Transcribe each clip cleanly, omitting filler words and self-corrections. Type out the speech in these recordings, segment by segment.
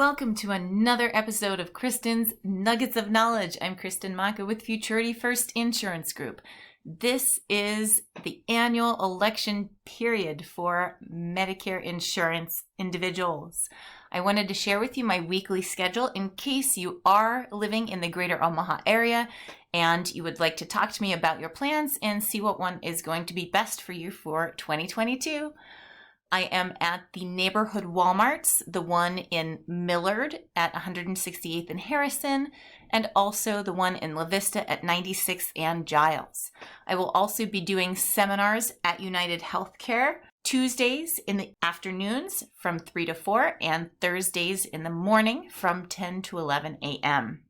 welcome to another episode of Kristen's Nuggets of Knowledge. I'm Kristen Maka with Futurity First Insurance Group. This is the annual election period for Medicare insurance individuals. I wanted to share with you my weekly schedule in case you are living in the greater Omaha area and you would like to talk to me about your plans and see what one is going to be best for you for 2022. I am at the neighborhood Walmarts, the one in Millard at 168th and Harrison, and also the one in La Vista at 96th and Giles. I will also be doing seminars at United Healthcare Tuesdays in the afternoons from 3 to 4 and Thursdays in the morning from 10 to 11 a.m.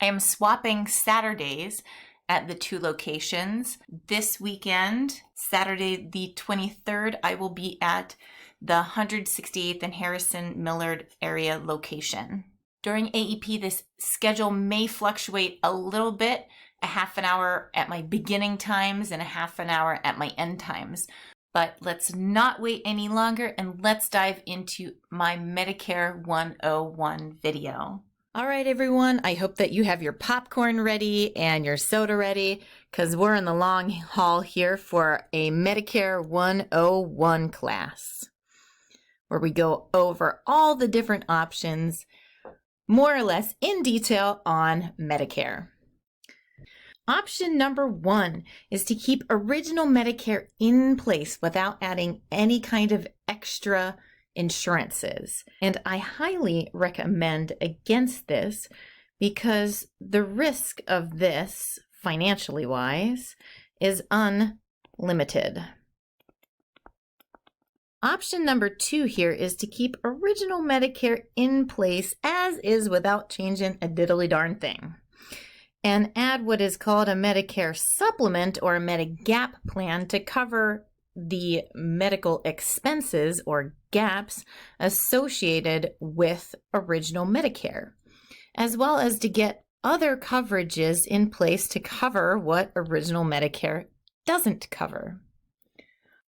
I am swapping Saturdays at the two locations. This weekend, Saturday the 23rd, I will be at the 168th and Harrison Millard area location. During AEP, this schedule may fluctuate a little bit, a half an hour at my beginning times and a half an hour at my end times. But let's not wait any longer and let's dive into my Medicare 101 video. All right, everyone, I hope that you have your popcorn ready and your soda ready because we're in the long haul here for a Medicare 101 class where we go over all the different options more or less in detail on Medicare. Option number 1 is to keep original Medicare in place without adding any kind of extra insurances. And I highly recommend against this because the risk of this, financially wise, is unlimited. Option number 2 here is to keep original Medicare in place as is without changing a diddly darn thing, and add what is called a Medicare Supplement or a Medigap plan to cover the medical expenses or gaps associated with original Medicare, as well as to get other coverages in place to cover what original Medicare doesn't cover.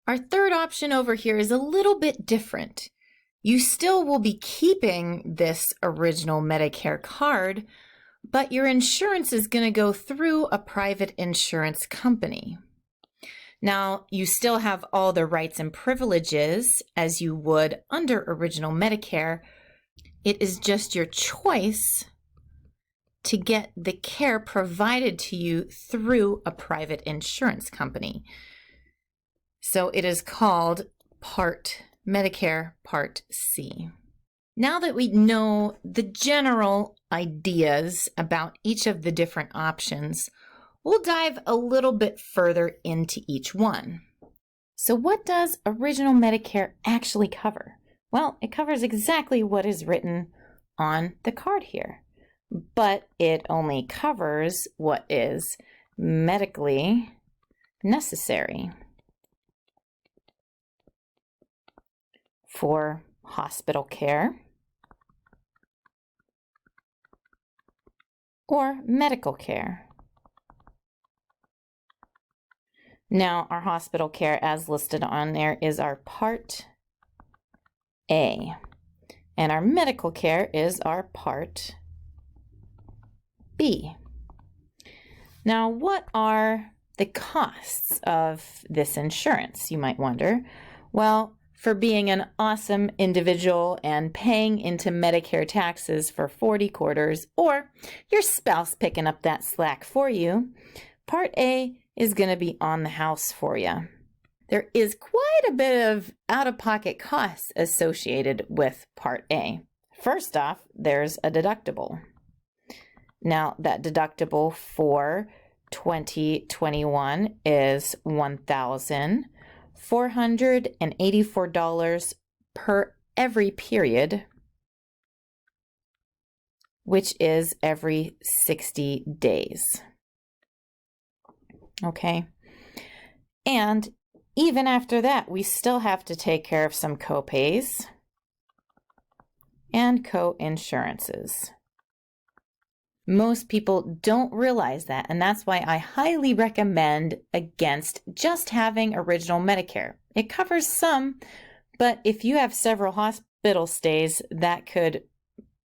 Our third option over here is a little bit different. You still will be keeping this original Medicare card, but your insurance is going to go through a private insurance company. Now, you still have all the rights and privileges as you would under original Medicare. It is just your choice to get the care provided to you through a private insurance company. So it is called Medicare Part C. Now that we know the general ideas about each of the different options, we'll dive a little bit further into each one. So what does original Medicare actually cover? Well, it covers exactly what is written on the card here, but it only covers what is medically necessary for hospital care or medical care. Now, our hospital care as listed on there is our Part A, and our medical care is our Part B. Now, what are the costs of this insurance, you might wonder? Well, for being an awesome individual and paying into Medicare taxes for 40 quarters, or your spouse picking up that slack for you, Part A is going to be on the house for you. There is quite a bit of out-of-pocket costs associated with Part A. First off, there's a deductible. Now, that deductible for 2021 is $1,484 per every period, which is every 60 days. Okay, and even after that, we still have to take care of some co-pays and co-insurances. Most people don't realize that, and that's why I highly recommend against just having original Medicare. It covers some, but if you have several hospital stays, that could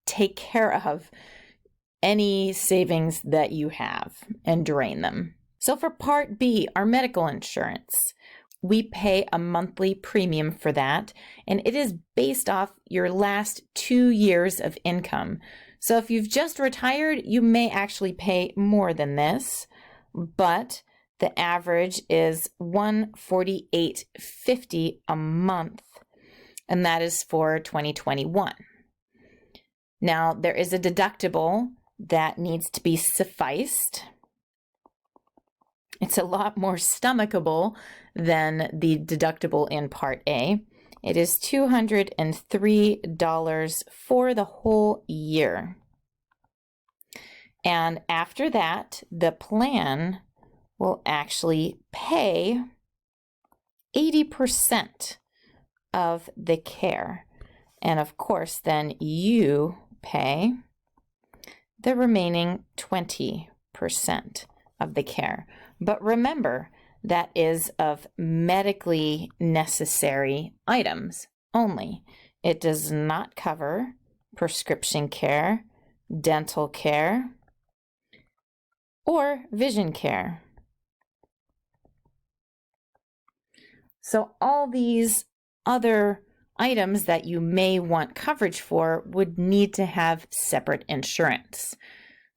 take care of any savings that you have and drain them. So for Part B, our medical insurance, we pay a monthly premium for that, and it is based off your last 2 years of income. So if you've just retired, you may actually pay more than this, but the average is $148.50 a month, and that is for 2021. Now, there is a deductible that needs to be sufficed. It's a lot more stomachable than the deductible in Part A. It is $203 for the whole year. And after that, the plan will actually pay 80% of the care. And of course, then you pay the remaining 20% of the care. But remember, that is of medically necessary items only. It does not cover prescription care, dental care, or vision care. So all these other items that you may want coverage for would need to have separate insurance.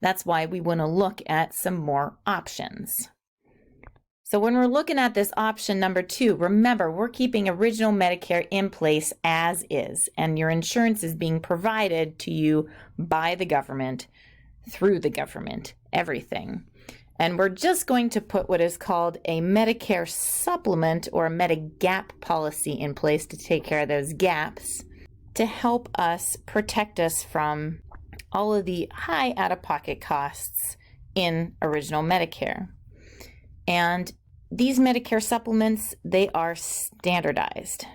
That's why we want to look at some more options. So when we're looking at this option number 2, remember, we're keeping original Medicare in place as is, and your insurance is being provided to you by the government, through the government, everything. And we're just going to put what is called a Medicare Supplement or a Medigap policy in place to take care of those gaps to help us protect us from all of the high out-of-pocket costs in original Medicare. And these Medicare supplements, they are standardized,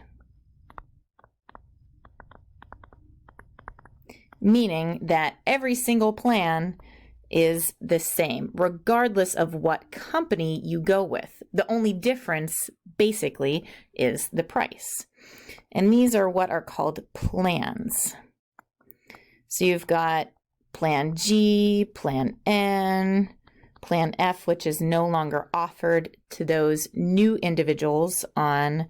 meaning that every single plan is the same, regardless of what company you go with. The only difference, basically, is the price. And these are what are called plans. So you've got Plan G, Plan N, Plan F, which is no longer offered to those new individuals on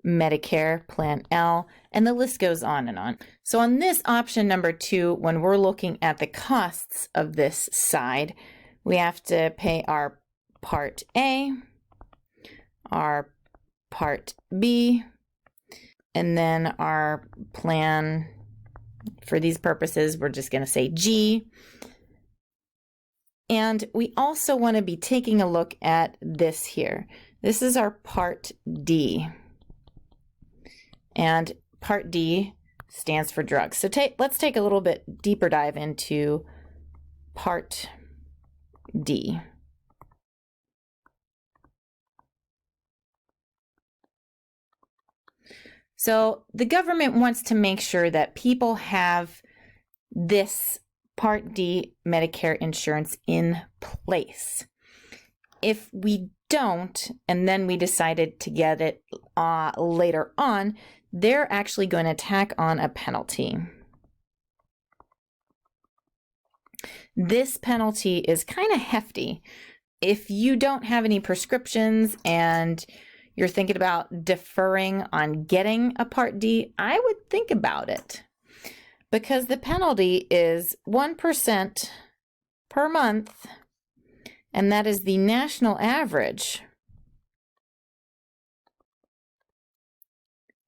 Medicare, Plan L, and the list goes on and on. So on this option number 2, when we're looking at the costs of this side, we have to pay our Part A, our Part B, and then our plan, for these purposes, we're just going to say G. And we also want to be taking a look at this here. This is our Part D. And Part D stands for drugs. So let's take a little bit deeper dive into Part D. So the government wants to make sure that people have this Part D Medicare insurance in place. If we don't, and then we decided to get it later on, they're actually going to tack on a penalty. This penalty is kind of hefty. If you don't have any prescriptions and you're thinking about deferring on getting a Part D, I would think about it, because the penalty is 1% per month, and that is the national average,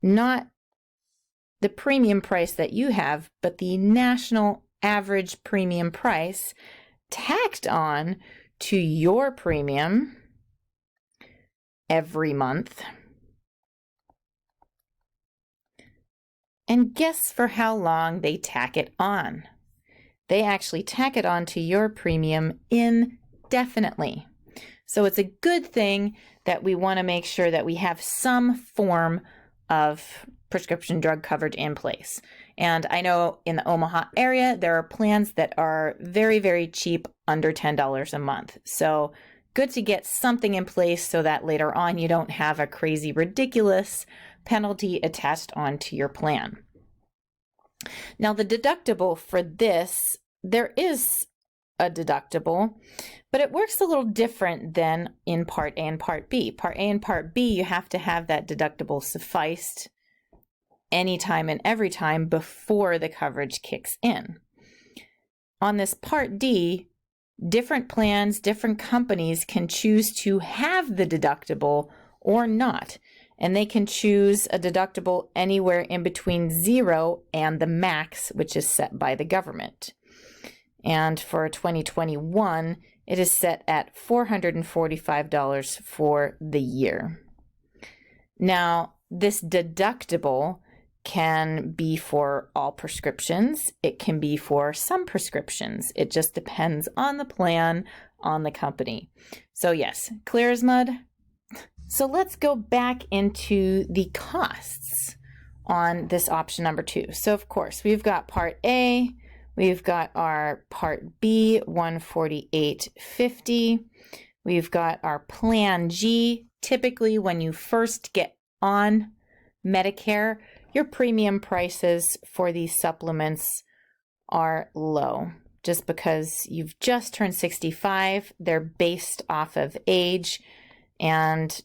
not the premium price that you have, but the national average premium price tacked on to your premium every month. And guess for how long they tack it on? They actually tack it on to your premium indefinitely. So it's a good thing that we want to make sure that we have some form of prescription drug coverage in place. And I know in the Omaha area, there are plans that are very, very cheap, under $10 a month. So good to get something in place so that later on you don't have a crazy, ridiculous penalty attached onto your plan. Now the deductible for this, there is a deductible, but it works a little different than in Part A and Part B. Part A and Part B, you have to have that deductible sufficed anytime and every time before the coverage kicks in. On this Part D, different plans, different companies can choose to have the deductible or not. And they can choose a deductible anywhere in between 0 and the max, which is set by the government. And for 2021, it is set at $445 for the year. Now, this deductible can be for all prescriptions. It can be for some prescriptions. It just depends on the plan, on the company. So yes, clear as mud. So let's go back into the costs on this option number 2. So of course, we've got Part A, we've got our Part B, $148.50. We've got our Plan G. Typically, when you first get on Medicare, your premium prices for these supplements are low. Just because you've just turned 65, they're based off of age, and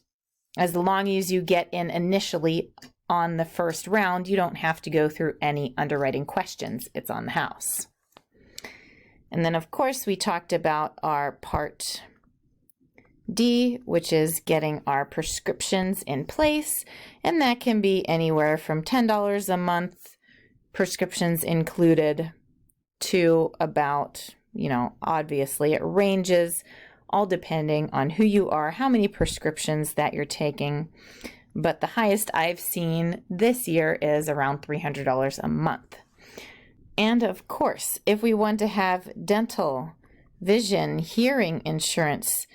as long as you get in initially on the first round, you don't have to go through any underwriting questions. It's on the house. And then, of course, we talked about our Part D, which is getting our prescriptions in place. And that can be anywhere from $10 a month, prescriptions included, to about, obviously it ranges, all depending on who you are, how many prescriptions that you're taking. But the highest I've seen this year is around $300 a month. And of course, if we want to have dental, vision, hearing insurance,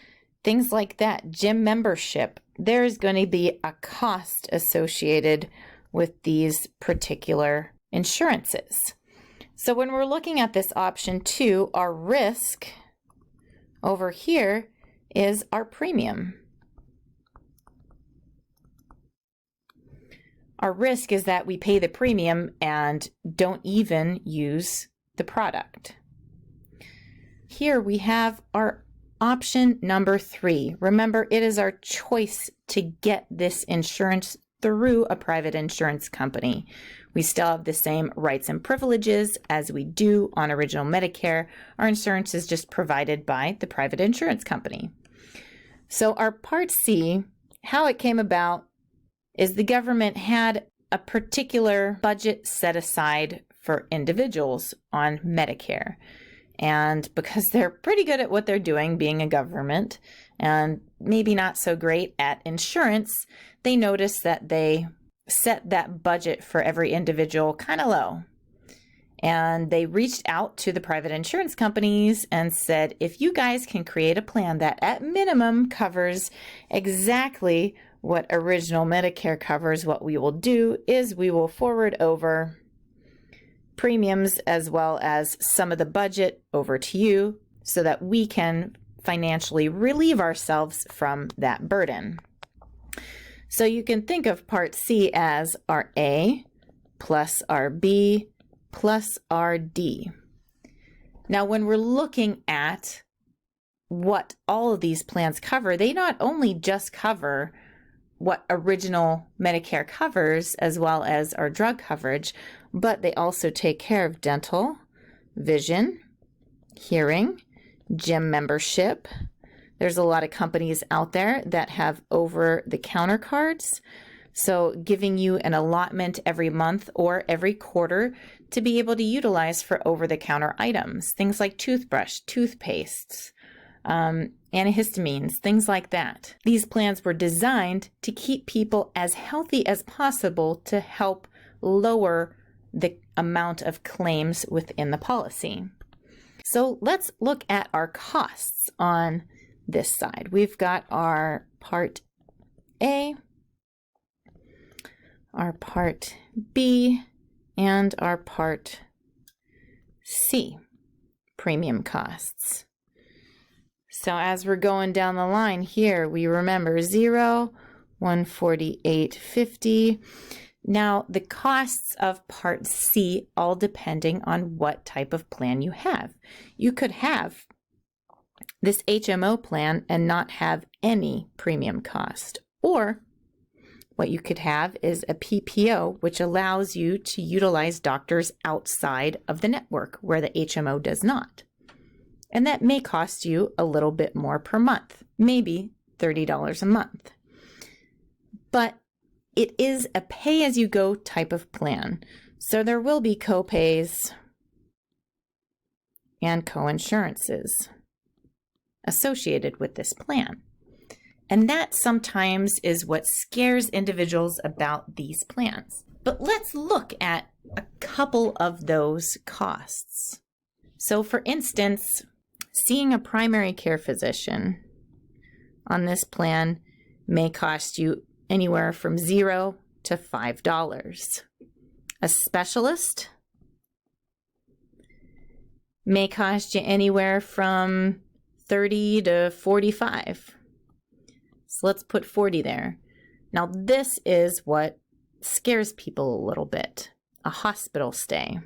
things like that, gym membership, there's going to be a cost associated with these particular insurances. So when we're looking at this option 2, our risk over here is our premium. Our risk is that we pay the premium and don't even use the product. Here we have our option number 3. Remember, it is our choice to get this insurance through a private insurance company. We still have the same rights and privileges as we do on original Medicare. Our insurance is just provided by the private insurance company. So our Part C, how it came about is the government had a particular budget set aside for individuals on Medicare. And because they're pretty good at what they're doing, being a government, and maybe not so great at insurance, they noticed that they set that budget for every individual kind of low. And they reached out to the private insurance companies and said, if you guys can create a plan that at minimum covers exactly what original Medicare covers, what we will do is we will forward over premiums as well as some of the budget over to you so that we can financially relieve ourselves from that burden. So you can think of Part C as our A plus our B plus our D. Now, when we're looking at what all of these plans cover, they not only just cover what original Medicare covers as well as our drug coverage, but they also take care of dental, vision, hearing, gym membership. There's a lot of companies out there that have over-the-counter cards, so giving you an allotment every month or every quarter to be able to utilize for over-the-counter items, things like toothbrush, toothpastes, antihistamines, things like that. These plans were designed to keep people as healthy as possible to help lower the amount of claims within the policy. So let's look at our costs on this side. We've got our Part A, our Part B, and our Part C premium costs. So as we're going down the line here, we remember 0, $148.50. Now, the costs of Part C all depending on what type of plan you have. You could have this HMO plan and not have any premium cost. Or what you could have is a PPO, which allows you to utilize doctors outside of the network where the HMO does not. And that may cost you a little bit more per month, maybe $30 a month. But it is a pay-as-you-go type of plan. So there will be co-pays and co-insurances associated with this plan. And that sometimes is what scares individuals about these plans. But let's look at a couple of those costs. So for instance, seeing a primary care physician on this plan may cost you anywhere from $0 to $5. A specialist may cost you anywhere from $30 to $45. So let's put 40 there. Now this is what scares people a little bit. A hospital stay.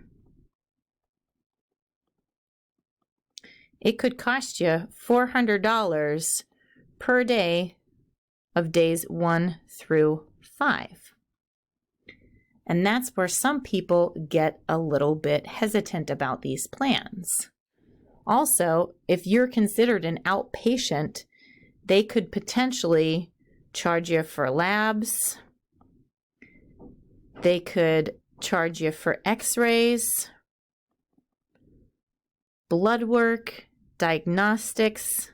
It could cost you $400 per day of days 1 through 5. And that's where some people get a little bit hesitant about these plans. Also, if you're considered an outpatient, they could potentially charge you for labs. They could charge you for x-rays, blood work, diagnostics.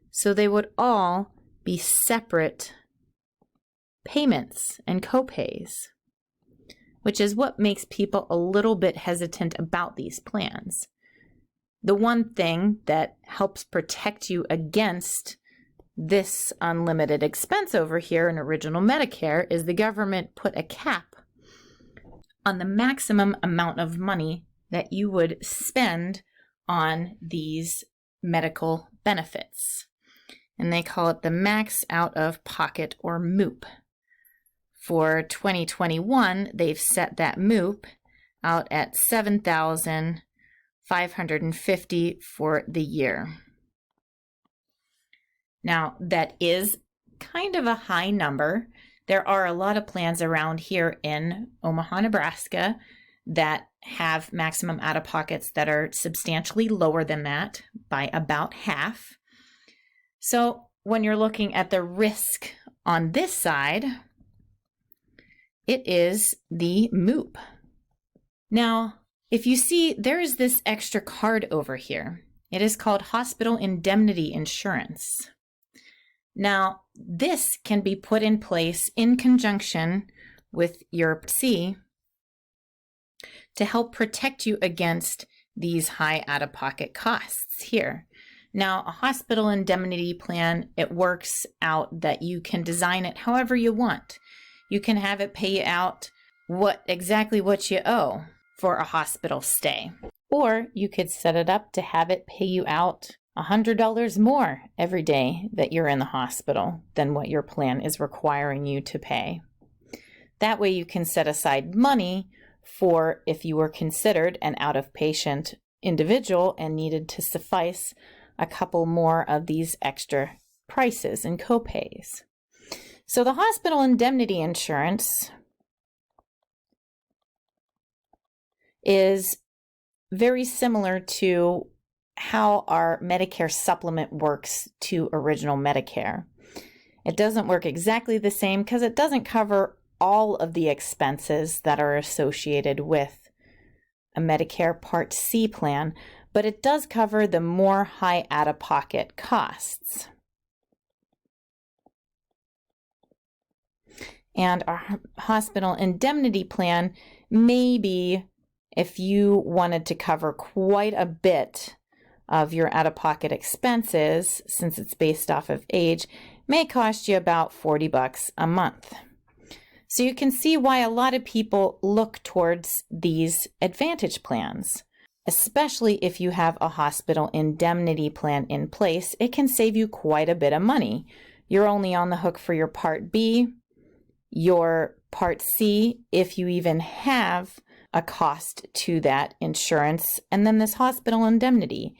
So they would all be separate payments and co-pays, which is what makes people a little bit hesitant about these plans. The one thing that helps protect you against this unlimited expense over here in Original Medicare is the government put a cap on the maximum amount of money that you would spend on these medical benefits. And they call it the max out of pocket or MOOP. For 2021, they've set that MOOP out at $7,550 for the year. Now, that is kind of a high number. There are a lot of plans around here in Omaha, Nebraska that have maximum out-of-pockets that are substantially lower than that by about half. So when you're looking at the risk on this side, it is the MOOP. Now, if you see, there is this extra card over here. It is called Hospital Indemnity Insurance. Now, this can be put in place in conjunction with your C to help protect you against these high out-of-pocket costs here. Now, a hospital indemnity plan, it works out that you can design it however you want. You can have it pay you out exactly what you owe for a hospital stay. Or you could set it up to have it pay you out $100 more every day that you're in the hospital than what your plan is requiring you to pay. That way you can set aside money for if you were considered an out-of-patient individual and needed to suffice a couple more of these extra prices and co-pays. So the hospital indemnity insurance is very similar to how our Medicare supplement works to Original Medicare. It doesn't work exactly the same because it doesn't cover all of the expenses that are associated with a Medicare Part C plan, but it does cover the more high out-of-pocket costs. And our hospital indemnity plan, maybe if you wanted to cover quite a bit of your out-of-pocket expenses, since it's based off of age, may cost you about $40 a month. So you can see why a lot of people look towards these Advantage plans. Especially if you have a hospital indemnity plan in place, it can save you quite a bit of money. You're only on the hook for your Part B. Your Part C, if you even have a cost to that insurance, and then this hospital indemnity,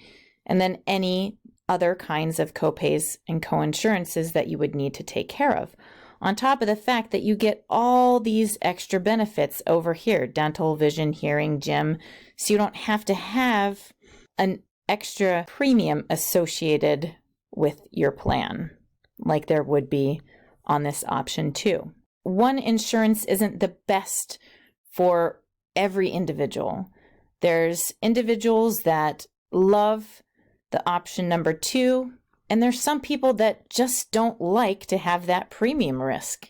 and then any other kinds of copays and coinsurances that you would need to take care of. On top of the fact that you get all these extra benefits over here, dental, vision, hearing, gym, so you don't have to have an extra premium associated with your plan, like there would be on this option 2. One insurance isn't the best for every individual. There's individuals that love the option number 2, and there's some people that just don't like to have that premium risk.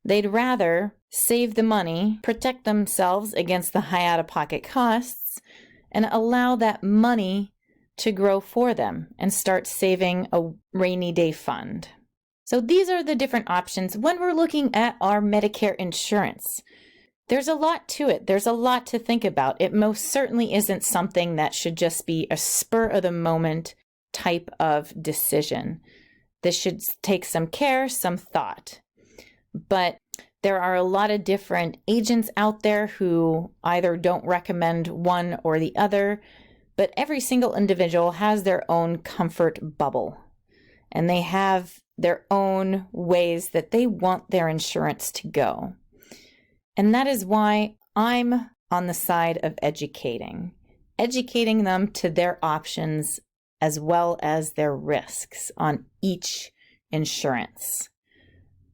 They'd rather save the money, protect themselves against the high out-of-pocket costs, and allow that money to grow for them and start saving a rainy day fund. So these are the different options when we're looking at our Medicare insurance. There's a lot to it. There's a lot to think about. It most certainly isn't something that should just be a spur of the moment type of decision. This should take some care, some thought. But there are a lot of different agents out there who either don't recommend one or the other, but every single individual has their own comfort bubble, and they have their own ways that they want their insurance to go. And that is why I'm on the side of educating them to their options as well as their risks on each insurance,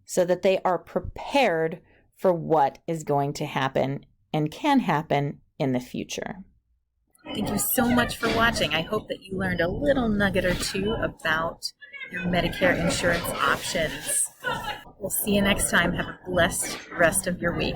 so that they are prepared for what is going to happen and can happen in the future. Thank you so much for watching. I hope that you learned a little nugget or two about your Medicare insurance options. We'll see you next time. Have a blessed rest of your week.